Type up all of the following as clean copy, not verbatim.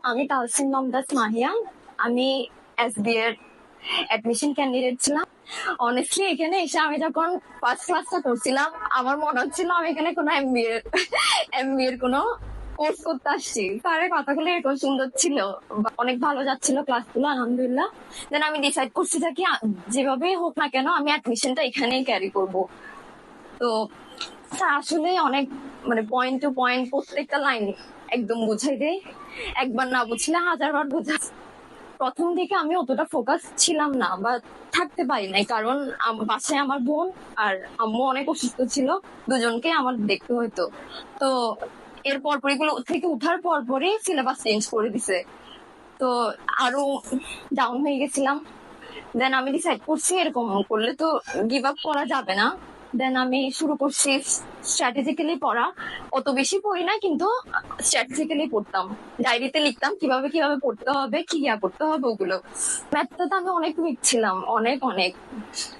আমি তাহসিন মমতাজ মাহিয়া। আমি এসবি এর অ্যাডমিশন ক্যান্ডিডেট ছিলাম। অনেস্টলি এখানে এসে আমি যখন ফার্স্ট ক্লাসটা করছিলাম, আমার মনে হচ্ছিল আমি এখানে কোনো এমবিএর কোনো কোর্স করতে আসছি। স্যারের কথাগুলো এরকম সুন্দর ছিল, অনেক ভালো যাচ্ছিল ক্লাসগুলো, আলহামদুলিল্লাহ। দেন আমি ডিসাইড করছি যে কি যেভাবে হোক না কেন আমি অ্যাডমিশনটা এখানেই ক্যারি করব। তো স্যার আসলে অনেক পয়েন্ট টু পয়েন্ট প্রত্যেকটা লাইন একদম বুঝাই দেয়। একবার না বুঝলে হাজারবার বোঝা। প্রথম দিকে আমি অতটা ফোকাস ছিলাম না বা থাকতে পারি নাই, কারণ বাসায় আমার বোন আর আম্মু অনেক অসুস্থ ছিল, দুজনকে আমার দেখতে হইতো। তো এরপর এগুলো থেকে উঠার পরই সিলেবাস চেঞ্জ করে দিছে। তো আরো ডাউন হয়ে গেছিলাম। দেন আমি ডিসাইড করছি এরকম করলে তো গিভ আপ করা যাবে না। দেন আমি শুরু করছি স্ট্র্যাটেজিক্যালি পড়া। অত বেশি পড়ি না, কিন্তু স্ট্র্যাটেজিক্যালি পড়তাম, ডায়েরিতে লিখতাম কিভাবে কিভাবে পড়তে হবে, কি করতে হবে ওগুলো। ম্যাথটা তো আমি অনেক উইক ছিলাম, অনেক অনেক।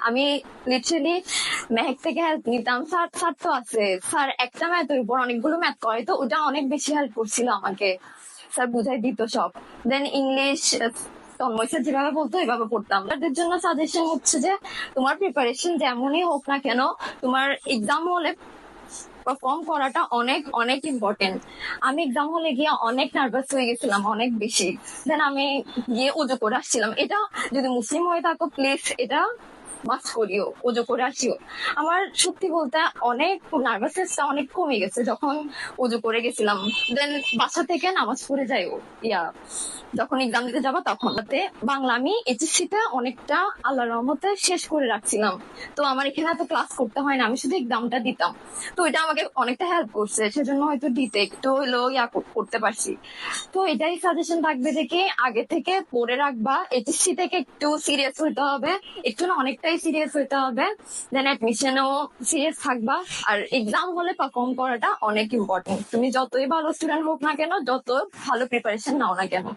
আমি লিটারালি ম্যাথ থেকে হেল্প নিতাম। স্যার তো আছে, স্যার একটা ম্যাথের উপর অনেকগুলো ম্যাথ করে, তো ওটা অনেক বেশি হেল্প করছিল আমাকে। স্যার বুঝাই দিত সব। দেন ইংলিশ তন্ময় স্যার যেভাবে বলতো এভাবে পড়তাম। তাদের জন্য সাজেশন হচ্ছে যে তোমার প্রিপারেশন যেমনই হোক না কেন, তোমার এক্সাম হলে পারফর্ম করাটা অনেক অনেক ইম্পর্টেন্ট। আমি এক্সাম হলে গিয়ে অনেক নার্ভাস হয়ে গেছিলাম, অনেক বেশি। দেন আমি গিয়ে উজু করে আসছিলাম। এটা যদি মুসলিম হয়ে থাকো প্লিজ এটা মাস্ট করিও, উজু করে আসিও। আমার সত্যি বলতে অনেক নার্ভাসনেসটা অনেক কমে গেছে যখন উজু করে গেছিলাম। দেন বাসা থেকে নামাজ পড়ে যাই যখন এক্সাম দিতে যাবো তখন। বাংলা আমি এইচএসসি তে অনেকটা আল্লাহর রহমতে শেষ করে রাখছিলাম। তো আমার এখানে এত ক্লাস করতে হয় না, আমি শুধু এক্সামটা দিতাম। তো এটা আমাকে অনেকটা হেল্প করছে, সেজন্য হয়তো দিতে একটু হইলেও করতে পারছি। তো এটাই সাজেশন থাকবে যে কি আগে থেকে পড়ে রাখবা, এইচএসসি থেকে একটু সিরিয়াস হইতে হবে, একটু না অনেকটাই সিরিয়াস হইতে হবে। দেন অ্যাডমিশনেও সিরিয়াস থাকবা। আর এক্সাম হলে পারফর্ম করাটা অনেক ইম্পর্টেন্ট। তুমি যতই ভালো স্টুডেন্ট হোক না কেন, যত ভালো প্রিপারেশন নাও না কেন।